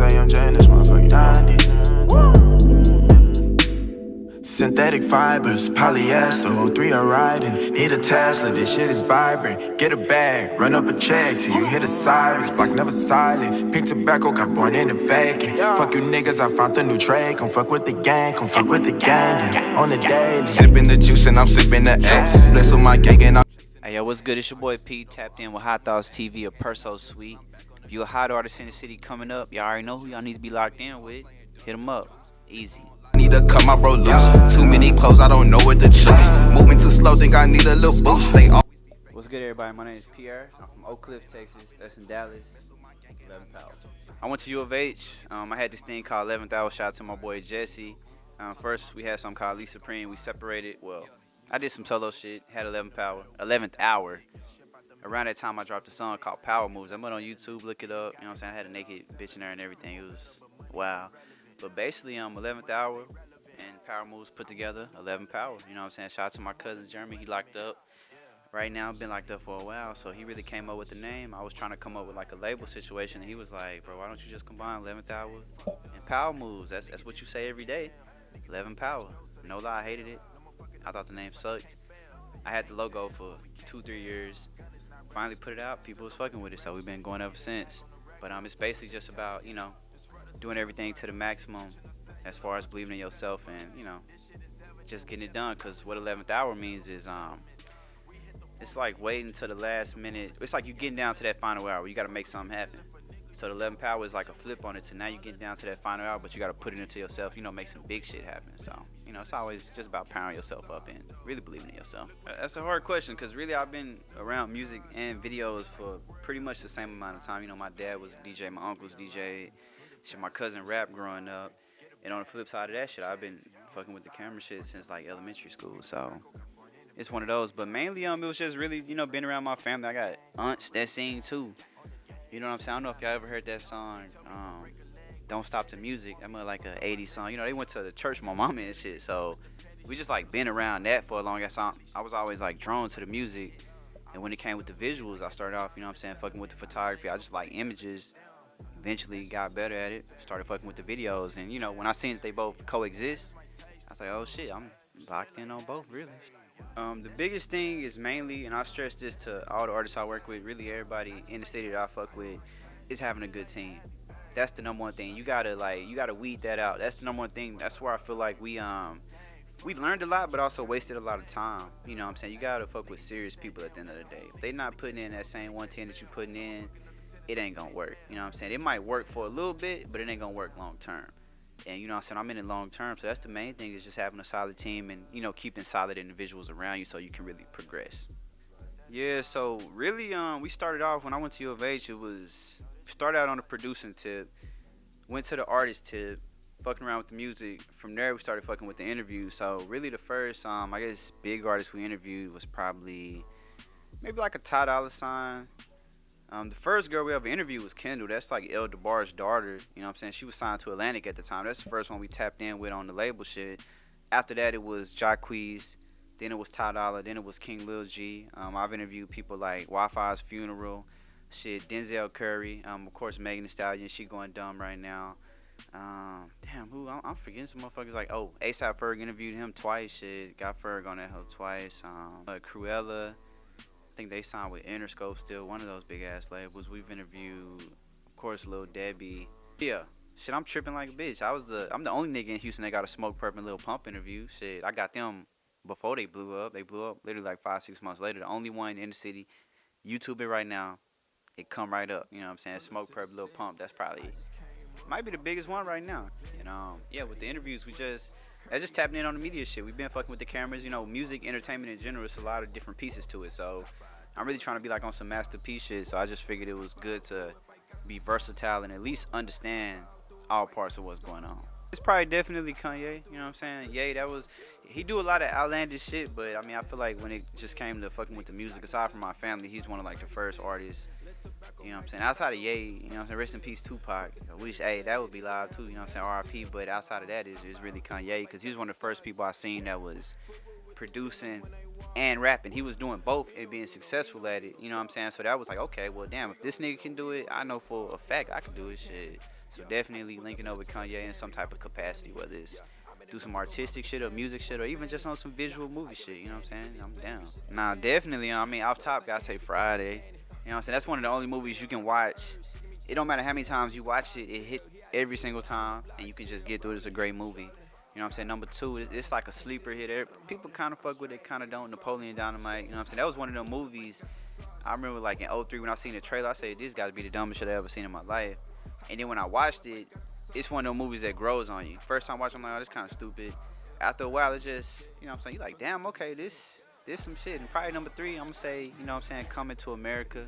say I'm Jane, this motherfucking 90s. Synthetic fibers, polyester, 03 are riding. Need a Tesla, this shit is vibrant. Get a bag, run up a check till you hear the sirens. Block never silent. Pink tobacco got born in the vacant. Fuck you niggas, I found the new trade. Come fuck with the gang, come fuck with the gang. Yeah. On the daily. Sipping the juice and I'm sipping the X. Bless with my gang and I'm. Hey yo, what's good? It's your boy P, tapped in with Hot Thoughts TV of Perso Sweet. If you a hot artist in the city coming up, y'all already know who y'all need to be locked in with. Hit them up. Easy. Need to cut my bro loose. Too many clothes, I don't know what to choose. Moving too slow, think I need a little boost. Stay off. What's good, everybody? My name is Pierre. I'm from Oak Cliff, Texas. That's in Dallas. 11.Pierre. I went to U of H. I had this thing called 11th Hour. Shout out to my boy Jesse. First, we had something called Lee Supreme. We separated. Well, I did some solo shit. Had 11th Hour. Around that time, I dropped a song called Power Moves. I went on YouTube, look it up. You know what I'm saying? I had a naked bitch in there and everything. It was wow. But basically, 11th Hour and Power Moves put together, 11.Power. You know what I'm saying? Shout out to my cousin Jeremy. He locked up. Right now, been locked up for a while, so he really came up with the name. I was trying to come up with like a label situation, and he was like, bro, why don't you just combine 11th Hour and Power Moves? That's what you say every day. 11.Power. No lie, I hated it. I thought the name sucked. I had the logo for 2-3 years. Finally put it out. People was fucking with it, so we've been going ever since. But it's basically just about, you know, doing everything to the maximum as far as believing in yourself and, you know, just getting it done. Because what 11th Hour means is it's like waiting to the last minute. It's like you getting down to that final hour. You got to make something happen. So the 11th Hour is like a flip on it. So now you get down to that final hour, but you got to put it into yourself, you know, make some big shit happen. So, you know, it's always just about powering yourself up and really believing in yourself. That's a hard question because really I've been around music and videos for pretty much the same amount of time. You know, my dad was a DJ, my uncle's DJ, my cousin rapped growing up. And on the flip side of that shit, I've been fucking with the camera shit since like elementary school. So it's one of those. But mainly it was just really, you know, being around my family. I got aunts that sing too. You know what I'm saying? I don't know if y'all ever heard that song, Don't Stop the Music. I'm like an 80s song. You know, they went to the church with my mama and shit. So we just like been around that for a long time. I was always like drawn to the music. And when it came with the visuals, I started off, you know what I'm saying, fucking with the photography. I just like images. Eventually got better at it. Started fucking with the videos. And, you know, when I seen that they both coexist, I was like, oh shit, I'm locked in on both, really. The biggest thing is mainly, and I stress this to all the artists I work with, really everybody in the city that I fuck with, is having a good team. That's the number one thing. You gotta weed that out. That's the number one thing. That's where I feel like we learned a lot, but also wasted a lot of time. You know what I'm saying? You gotta fuck with serious people at the end of the day. If they not putting in that same 110 that you putting in, it ain't gonna work. You know what I'm saying? It might work for a little bit, but it ain't gonna work long term. And you know what I'm saying, I'm in it long term, so that's the main thing, is just having a solid team and, you know, keeping solid individuals around you so you can really progress. Yeah, so really we started off when I went to U of H. It was started out on the producing tip, went to the artist tip, fucking around with the music. From there we started fucking with the interview. So really the first I guess big artist we interviewed was probably maybe like a Ty Dolla $ign. The first girl we ever interviewed was Kendall. That's like El DeBar's daughter. You know what I'm saying? She was signed to Atlantic at the time. That's the first one we tapped in with on the label shit. After that, it was Jacquees. Then it was Ty Dolla. Then it was King Lil G. I've interviewed people like Wi-Fi's Funeral. Shit, Denzel Curry. Of course, Megan Thee Stallion. She going dumb right now. I'm forgetting some motherfuckers like, A$AP Ferg, interviewed him twice. Shit, got Ferg on that hoe twice. Cruella. I think they signed with Interscope still, one of those big ass labels. We've interviewed, of course, Lil Debbie. Yeah, shit, I'm tripping like a bitch. I'm the only nigga in Houston that got a Smoke Perp and Lil Pump interview. Shit, I got them before they blew up. They blew up literally like 5-6 months later. The only one in the city. YouTube it right now. It come right up. You know what I'm saying? Smoke Perp, Lil Pump. That's probably might be the biggest one right now. You know, yeah. With the interviews, I just tapping in on the media shit. We've been fucking with the cameras, you know, music, entertainment in general. It's a lot of different pieces to it. So I'm really trying to be like on some masterpiece shit. So I just figured it was good to be versatile and at least understand all parts of what's going on. It's probably definitely Kanye, you know what I'm saying? Ye, he do a lot of outlandish shit, but I mean, I feel like when it just came to fucking with the music, aside from my family, he's one of like the first artists, you know what I'm saying? Outside of Ye, you know what I'm saying? Rest in peace, Tupac, which, hey, that would be live too, you know what I'm saying? RIP, but outside of that is really Kanye, because he was one of the first people I seen that was producing and rapping. He was doing both and being successful at it, you know what I'm saying? So that was like, okay, well, damn, if this nigga can do it, I know for a fact I can do it, shit. So definitely linking up with Kanye in some type of capacity, whether it's do some artistic shit or music shit or even just on some visual movie shit, you know what I'm saying? I'm down. Nah, definitely, I mean, off top, gotta say Friday. You know what I'm saying? That's one of the only movies you can watch. It don't matter how many times you watch it, it hit every single time, and you can just get through it. It's a great movie. You know what I'm saying? Number two, it's like a sleeper hit. People kind of fuck with it, kind of don't. Napoleon Dynamite, you know what I'm saying? That was one of them movies. I remember like in '03 when I seen the trailer, I said, this got to be the dumbest shit I ever seen in my life. And then when I watched it, it's one of those movies that grows on you. First time watching, I'm like, oh, this kind of stupid. After a while, it's just, you know what I'm saying? You're like, damn, okay, this some shit. And probably number three, I'm going to say, you know what I'm saying, Coming to America.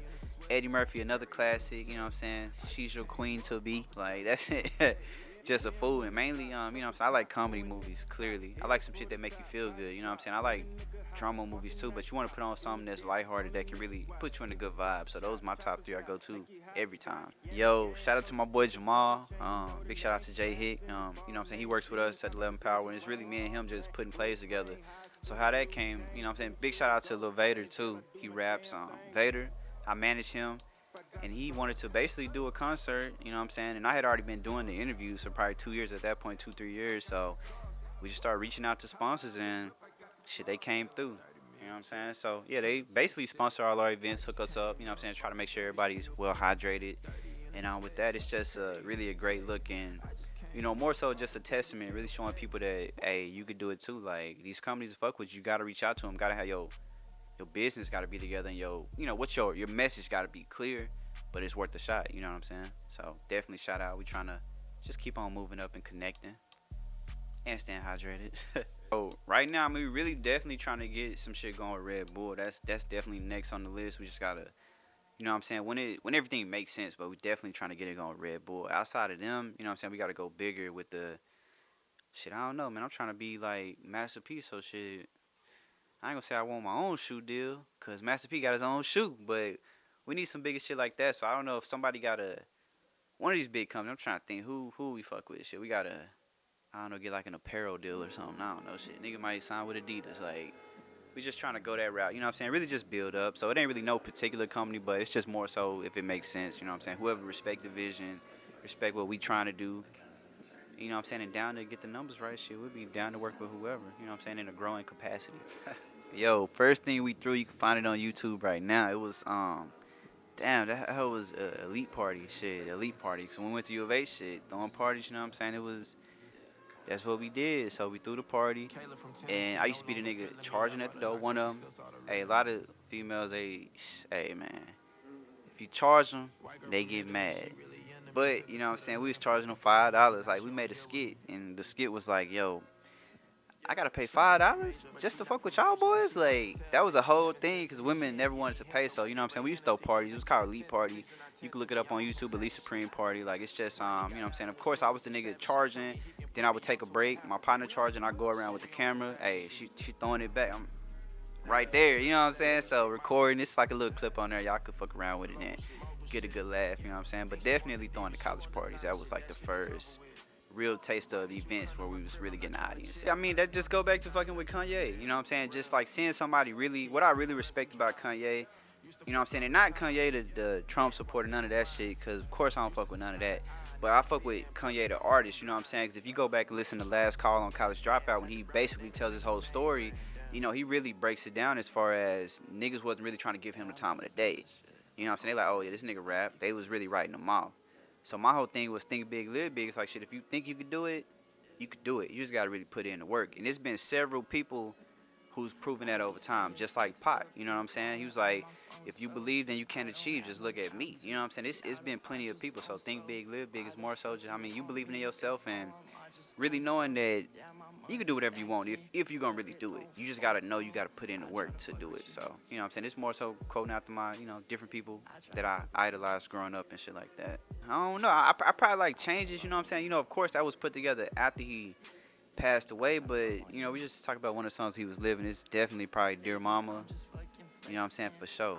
Eddie Murphy, another classic, you know what I'm saying? She's Your Queen to Be. Like, that's it. Just a fool. And mainly, you know what I'm saying, I like comedy movies, clearly. I like some shit that make you feel good, you know what I'm saying? I like drama movies too, but you want to put on something that's lighthearted that can really put you in a good vibe. So those are my top three I go to every time. Yo, shout out to my boy Jamal. Big shout out to Jay Hick. You know what I'm saying? He works with us at 11.Pierre, and it's really me and him just putting plays together. So how that came, you know what I'm saying? Big shout out to Lil Vader too. He raps. Vader, I manage him. And he wanted to basically do a concert, you know what I'm saying? And I had already been doing the interviews for probably 2 years at that point, 2-3 years. So we just started reaching out to sponsors and shit, they came through. You know what I'm saying? So yeah, they basically sponsor all our events, hook us up, you know what I'm saying? Try to make sure everybody's well hydrated. And with that, it's just really a great look and, you know, more so just a testament, really showing people that, hey, you could do it too. Like, these companies fuck with you, got to reach out to them, got to have your business got to be together and your message got to be clear, but it's worth a shot, you know what I'm saying? So definitely shout out. We trying to just keep on moving up and connecting and staying hydrated. So right now, I mean, we really definitely trying to get some shit going with Red Bull. That's definitely next on the list. We just gotta, you know what I'm saying, when everything makes sense, but we definitely trying to get it going with Red Bull. Outside of them, you know what I'm saying, we gotta go bigger with the shit. I don't know, man. I'm trying to be like Master P, so shit. I ain't gonna say I want my own shoe deal, cause Master P got his own shoe, but we need some bigger shit like that. So I don't know if somebody got one of these big companies. I'm trying to think who we fuck with. Shit, we gotta, I don't know, get like an apparel deal or something. I don't know, shit. Nigga might sign with Adidas. Like, we just trying to go that route. You know what I'm saying? Really just build up. So it ain't really no particular company, but it's just more so if it makes sense. You know what I'm saying? Whoever respect the vision, respect what we trying to do. You know what I'm saying? And down to get the numbers right, shit. We'll be down to work with whoever. You know what I'm saying? In a growing capacity. Yo, first thing we threw, you can find it on YouTube right now. It was damn, that was elite party shit. Elite party. So when we went to U of H shit, throwing parties. You know what I'm saying? That's what we did. So we threw the party, and I used to be the nigga charging at the door. One of them, hey, a lot of females, hey man, if you charge them, they get mad. But you know what I'm saying? We was charging them $5. Like, we made a skit, and the skit was like, yo, I gotta pay $5 just to fuck with y'all boys? Like, that was a whole thing, because women never wanted to pay. So, you know what I'm saying? We used to throw parties. It was called Elite Party. You can look it up on YouTube, Elite Supreme Party. Like, it's just, you know what I'm saying? Of course, I was the nigga charging. Then I would take a break. My partner charging. I go around with the camera. Hey, she throwing it back. I'm right there. You know what I'm saying? So, recording. It's like a little clip on there. Y'all could fuck around with it and get a good laugh. You know what I'm saying? But definitely throwing the college parties. That was like the first real taste of events where we was really getting the audience. I mean, that just go back to fucking with Kanye. You know what I'm saying? Just like seeing somebody really, what I really respect about Kanye, you know what I'm saying? And not Kanye the Trump supporter, none of that shit, because of course I don't fuck with none of that. But I fuck with Kanye the artist, you know what I'm saying? Because if you go back and listen to Last Call on College Dropout, when he basically tells his whole story, you know, he really breaks it down as far as niggas wasn't really trying to give him the time of the day. You know what I'm saying? They like, oh yeah, this nigga rap. They was really writing him off. So my whole thing was think big, live big. It's like, shit, if you think you could do it, you could do it. You just got to really put in the work. And there's been several people who's proven that over time, just like Pac. You know what I'm saying? He was like, if you believe, then you can achieve. Just look at me. You know what I'm saying? It's been plenty of people. So think big, live big is more so just, I mean, you believing in yourself and really knowing that you can do whatever you want if you're going to really do it. You just got to know you got to put in the work to do it. So, you know what I'm saying? It's more so quoting after my, you know, different people that I idolized growing up and shit like that. I don't know. I probably like changes, you know what I'm saying? You know, of course, that was put together after he passed away, but, you know, we just talk about one of the songs he was living. It's definitely probably Dear Mama. You know what I'm saying? For sure.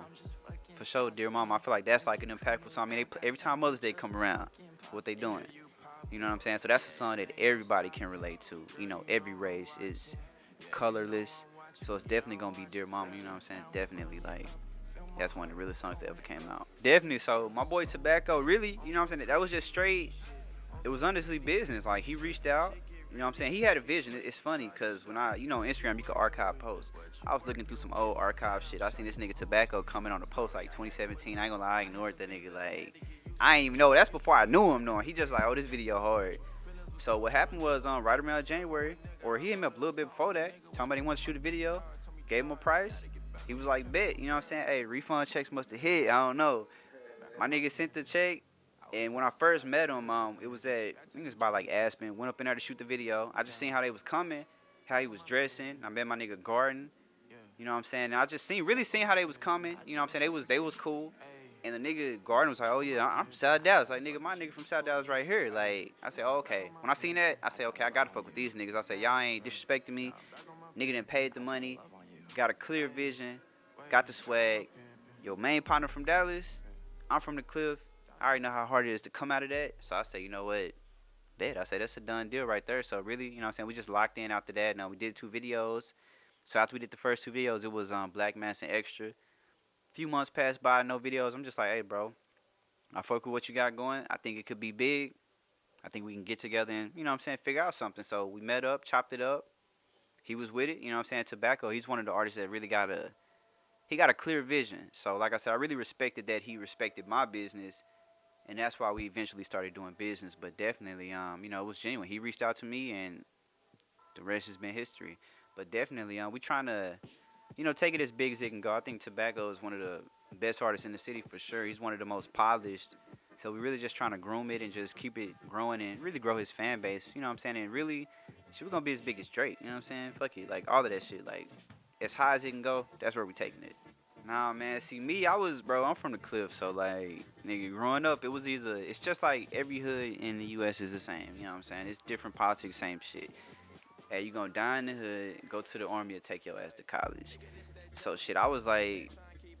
For sure, Dear Mama. I feel like that's like an impactful song. I mean, every time Mother's Day come around, what they doing? You know what I'm saying? So that's a song that everybody can relate to. You know, every race is colorless. So it's definitely going to be Dear Mama, you know what I'm saying? Definitely, like, that's one of the realest songs that ever came out. Definitely. So my boy Tobacco, really, you know what I'm saying? That was just straight it was honestly business. Like he reached out. You know what I'm saying? He had a vision. It's funny because when Instagram, you can archive posts. I was looking through some old archive shit. I seen this nigga Tobacco coming on a post like 2017. I ain't gonna lie, I ignored that nigga. Like, I ain't even know. That's before I knew him, knowing. He just like, oh, this video hard. So what happened was right around January, or he hit me up a little bit before that, talking about he wanted to shoot a video, gave him a price. He was like, bet, you know what I'm saying? Hey, refund checks must have hit. I don't know. My nigga sent the check, and when I first met him, it was I think it was by like Aspen. Went up in there to shoot the video. I just seen how they was coming, how he was dressing. I met my nigga Garden. You know what I'm saying? And I just really seen how they was coming. You know what I'm saying? They was cool. And the nigga Garden was like, oh yeah, I'm from South Dallas. Like, nigga, my nigga from South Dallas right here. Like, I said, oh, okay. When I seen that, I said, okay, I gotta fuck with these niggas. I said, y'all ain't disrespecting me. Nigga done paid the money, got a clear vision, got the swag. Your main partner from Dallas, I'm from the Cliff. I already know how hard it is to come out of that. So I say, you know what? Bet. I say that's a done deal right there. So really, you know what I'm saying? We just locked in after that. Now we did 2 videos. So after we did the first 2 videos, it was Black Mass and Extra. Few months passed by, no videos. I'm just like, hey, bro, I fuck with what you got going. I think it could be big. I think we can get together and, you know what I'm saying, figure out something. So we met up, chopped it up. He was with it, you know what I'm saying? Tobacco, he's one of the artists that really got a clear vision. So like I said, I really respected that he respected my business, and that's why we eventually started doing business. But definitely, it was genuine. He reached out to me, and the rest has been history. But definitely, we trying to, take it as big as it can go. I think Tobacco is one of the best artists in the city for sure. He's one of the most polished. So we really just trying to groom it and just keep it growing and really grow his fan base. You know what I'm saying? And really, shit, we're going to be as big as Drake. You know what I'm saying? Fuck it. Like, all of that shit. Like, as high as it can go, that's where we taking it. Nah, man. See, me, I'm from the Cliff. So, like, nigga, growing up, it's just like every hood in the U.S. is the same. You know what I'm saying? It's different politics, same shit. Hey, you gonna die in the hood, go to the army, or take your ass to college. So, shit, I was like,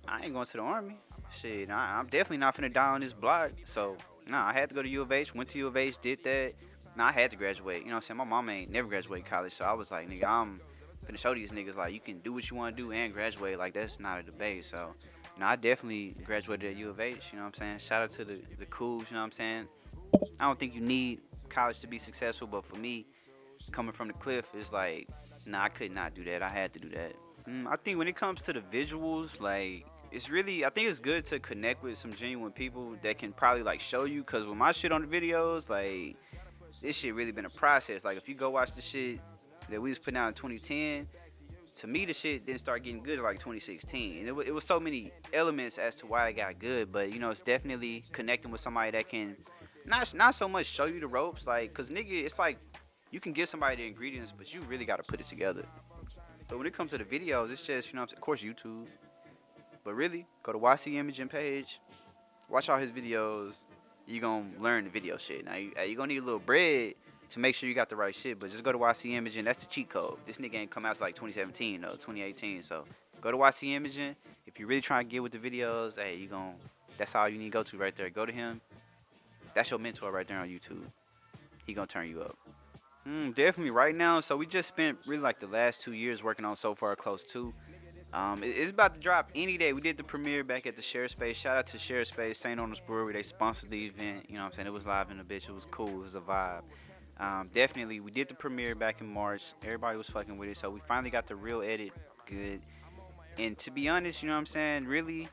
I ain't going to the army. Shit, I'm definitely not finna die on this block. So, I had to go to U of H, went to U of H, did that. I had to graduate. You know what I'm saying? My mama ain't never graduated college. So, I was like, nigga, I'm finna show these niggas, like, you can do what you want to do and graduate. Like, that's not a debate. So, I definitely graduated at U of H. You know what I'm saying? Shout out to the Cools, you know what I'm saying? I don't think you need college to be successful, but for me, coming from the Cliff, it's like, I could not do that. I had to do that. I think when it comes to the visuals, like, it's really, I think it's good to connect with some genuine people that can probably, like, show you. Because with my shit on the videos, like, this shit really been a process. Like, if you go watch the shit that we was putting out in 2010, to me, the shit didn't start getting good like 2016. And it was so many elements as to why it got good. But, it's definitely connecting with somebody that can not so much show you the ropes. Like, because, nigga, it's like you can give somebody the ingredients, but you really got to put it together. But when it comes to the videos, it's just, of course, YouTube. But really, go to YC Imaging page, watch all his videos. You gonna learn the video shit. Now, you gonna need a little bread to make sure you got the right shit. But just go to YC Imaging. That's the cheat code. This nigga ain't come out till like 2017, though, 2018. So go to YC Imaging. If you really trying to get with the videos, hey, that's all you need to go to right there. Go to him. That's your mentor right there on YouTube. He gonna turn you up. Definitely right now. So we just spent really like the last 2 years working on So Far Close 2. It's about to drop any day. We did the premiere back at the Share Space. Shout out to Share Space, St. Owens Brewery. They sponsored the event. You know what I'm saying? It was live in the bitch. It was cool. It was a vibe. Definitely, we did the premiere back in March. Everybody was fucking with it. So we finally got the real edit good. And to be honest, you know what I'm saying? Really,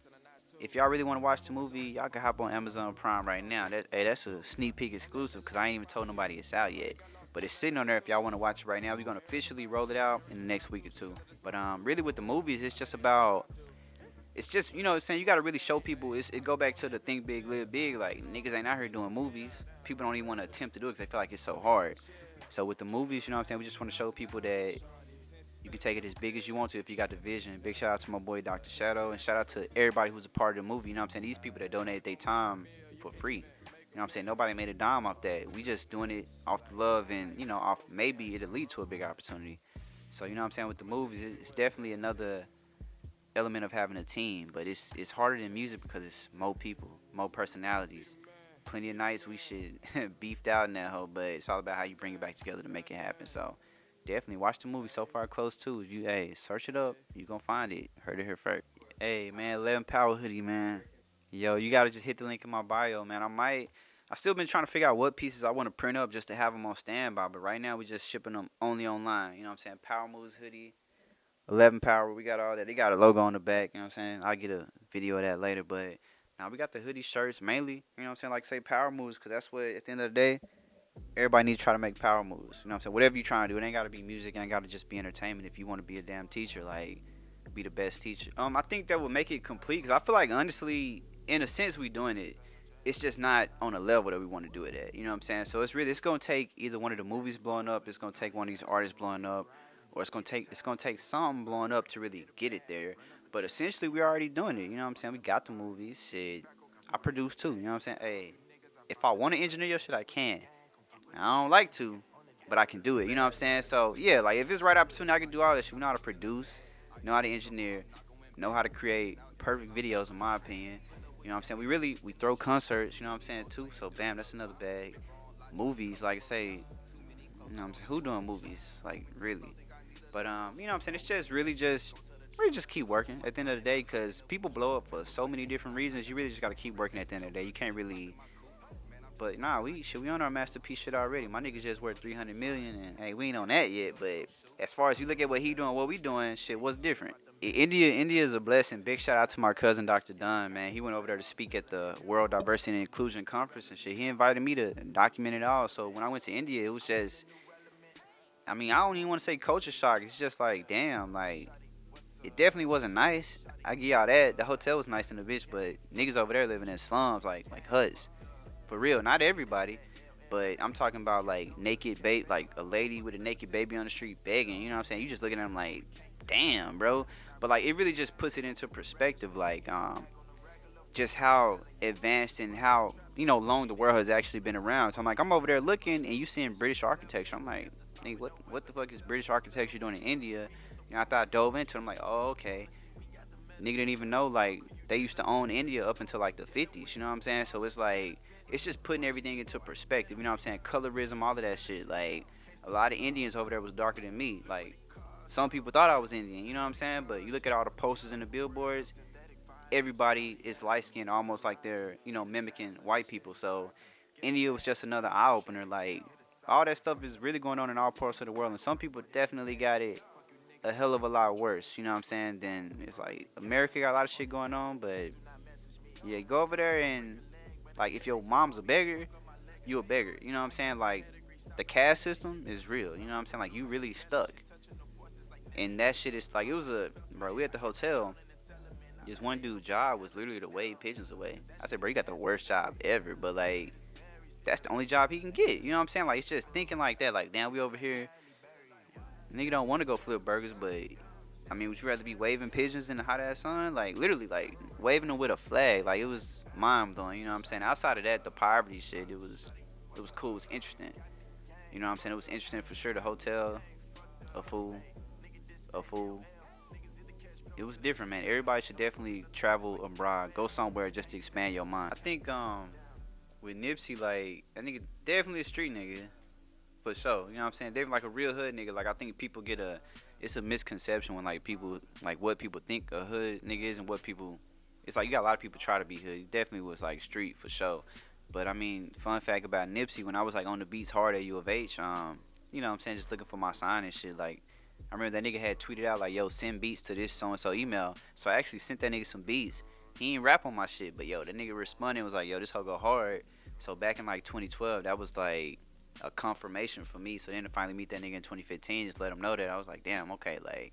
if y'all really want to watch the movie, y'all can hop on Amazon Prime right now. That's a sneak peek exclusive because I ain't even told nobody it's out yet. But it's sitting on there if y'all want to watch it right now. We're going to officially roll it out in the next week or two. But really with the movies, it's just, you know what I'm saying, you got to really show people. It go back to the think big, live big. Like, niggas ain't out here doing movies. People don't even want to attempt to do it because they feel like it's so hard. So with the movies, you know what I'm saying, we just want to show people that you can take it as big as you want to if you got the vision. Big shout out to my boy Dr. Shadow, and shout out to everybody who's a part of the movie. You know what I'm saying, these people that donated their time for free. You know what I'm saying? Nobody made a dime off that. We just doing it off the love and, off maybe it'll lead to a bigger opportunity. So, you know what I'm saying? With the movies, it's definitely another element of having a team. But it's harder than music because it's more people, more personalities. Plenty of nights we should beefed out in that hoe, but it's all about how you bring it back together to make it happen. So, definitely watch the movie So Far Close 2. If you, search it up, you going to find it. Heard it here first. Hey, man, 11 Power hoodie, man. Yo, you gotta just hit the link in my bio, man. I I still been trying to figure out what pieces I want to print up just to have them on standby. But right now we just shipping them only online. You know what I'm saying? Power Moves hoodie, 11 Power. We got all that. They got a logo on the back. You know what I'm saying? I'll get a video of that later. But now we got the hoodie shirts mainly. You know what I'm saying? Like say Power Moves, because that's what at the end of the day everybody needs to try to make power moves. You know what I'm saying? Whatever you trying to do, it ain't got to be music. It ain't got to just be entertainment. If you want to be a damn teacher, like be the best teacher. I think that would make it complete because I feel like honestly, in a sense, we doing it. It's just not on a level that we want to do it at. You know what I'm saying? So it's gonna take either one of the movies blowing up, it's gonna take one of these artists blowing up, or it's gonna take something blowing up to really get it there. But essentially, we already doing it. You know what I'm saying? We got the movies. Shit, I produce too. You know what I'm saying? Hey, if I want to engineer your shit, I can. I don't like to, but I can do it. You know what I'm saying? So yeah, like if it's right opportunity, I can do all this shit. We know how to produce, know how to engineer, know how to create perfect videos. In my opinion, you know what I'm saying? We throw concerts. You know what I'm saying too. So bam, that's another bag. Movies, like I say, you know what I'm saying? Who doing movies? Like really? But you know what I'm saying? It's just really just keep working at the end of the day, because people blow up for so many different reasons. You really just gotta keep working at the end of the day. You can't really. But nah, we on our masterpiece shit already. My nigga's just worth 300 million, and hey, we ain't on that yet. But as far as you look at what he doing, what we doing, shit, what's different? India is a blessing. Big shout out to my cousin Dr. Dunn, man. He went over there to speak at the World Diversity and Inclusion Conference and shit. He invited me to document it all. So when I went to India, it was just, I mean, I don't even want to say culture shock. It's just like, damn, like, it definitely wasn't nice. I give y'all that. The hotel was nice in the bitch, but niggas over there living in slums, like huts. For real, not everybody, but I'm talking about like naked babe, like a lady with a naked baby on the street begging. You know what I'm saying? You just looking at them like, damn, bro. But like it really just puts it into perspective, like just how advanced and how long the world has actually been around. So I'm like, I'm over there looking, and you seeing British architecture. I'm like, nigga, what the fuck is British architecture doing in India? I thought I dove into it. I'm like, oh, okay. Nigga didn't even know like they used to own India up until like the 50s. You know what I'm saying? So it's like. It's just putting everything into perspective, you know what I'm saying? Colorism, all of that shit. Like, a lot of Indians over there was darker than me. Like, some people thought I was Indian, you know what I'm saying? But you look at all the posters and the billboards, everybody is light-skinned, almost like they're, mimicking white people. So, India was just another eye-opener. Like, all that stuff is really going on in all parts of the world. And some people definitely got it a hell of a lot worse, you know what I'm saying? Then it's like, America got a lot of shit going on, but, yeah, go over there and... Like, if your mom's a beggar, you a beggar. You know what I'm saying? Like, the caste system is real. You know what I'm saying? Like, you really stuck. And that shit is, like, bro, we at the hotel. This one dude's job was literally to wave pigeons away. I said, bro, you got the worst job ever. But, like, that's the only job he can get. You know what I'm saying? Like, it's just thinking like that. Like, damn, we over here. Nigga don't want to go flip burgers, but... I mean, would you rather be waving pigeons in the hot ass sun? Like, literally, like, waving them with a flag. Like, it was mind blowing, you know what I'm saying? Outside of that, the poverty shit, it was cool. It was interesting. You know what I'm saying? It was interesting for sure. The hotel, a fool. It was different, man. Everybody should definitely travel abroad. Go somewhere just to expand your mind. I think, with Nipsey, like, that nigga definitely a street nigga. For sure. You know what I'm saying? Definitely like a real hood nigga. Like, I think people it's a misconception when like people like what people think a hood nigga is and what people. It's like you got a lot of people try to be hood. He definitely was like street for sure. But I mean, fun fact about Nipsey, when I was like on the beats hard at U of H, you know what I'm saying, just looking for my sign and shit. Like I remember that nigga had tweeted out like, "Yo, send beats to this so and so email." So I actually sent that nigga some beats. He ain't rap on my shit, but yo, that nigga responded and was like, "Yo, this hoe go hard." So back in like 2012, that was like a confirmation for me. So then to finally meet that nigga in 2015, just let him know that, I was like, damn, okay, like,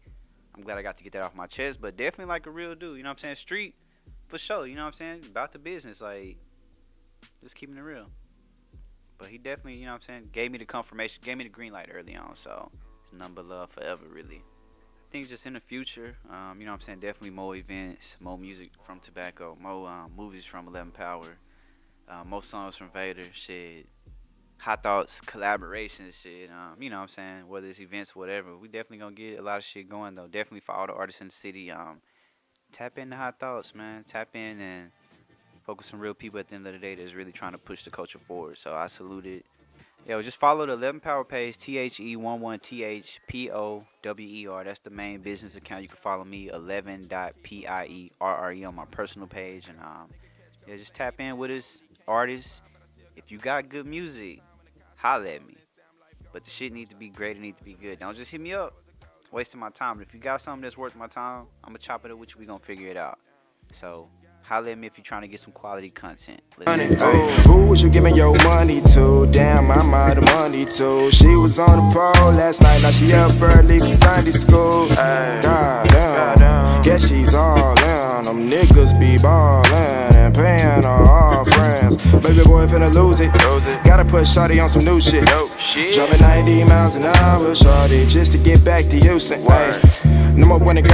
I'm glad I got to get that off my chest. But definitely like a real dude, you know what I'm saying? Street, for sure, you know what I'm saying? About the business, like, just keeping it real. But he definitely, you know what I'm saying, gave me the confirmation, gave me the green light early on. So it's nothing but love forever, really. I think just in the future, you know what I'm saying, definitely more events, more music from Tobacco, more movies from 11 Power, more songs from Vader, shit. Hot Thoughts, collaborations, shit, you know what I'm saying, whether it's events, whatever, we definitely gonna get a lot of shit going, though, definitely for all the artists in the city, tap into Hot Thoughts, man, tap in and focus on real people at the end of the day that's really trying to push the culture forward, so I salute it. Yo, just follow the 11 Power page, THE11THPOWER, that's the main business account. You can follow me, 11.PIERRE on my personal page, and yeah, just tap in with us, artists. If If you got good music, holla at me. But the shit need to be great, it need to be good. Don't just hit me up, wasting my time. But if you got something that's worth my time, I'm gonna chop it up with you, we gonna figure it out. So holla at me if you're trying to get some quality content. Who was you giving your money to? Damn, I'm out of money too. She was on the pole last night, now she up early for Sunday school. God damn, guess she's all in. Them niggas be ballin' and paying all friends. Baby boy finna lose it. Gotta put shawty on some new shit. Driving 90 miles an hour, shawty, just to get back to Houston. No more winning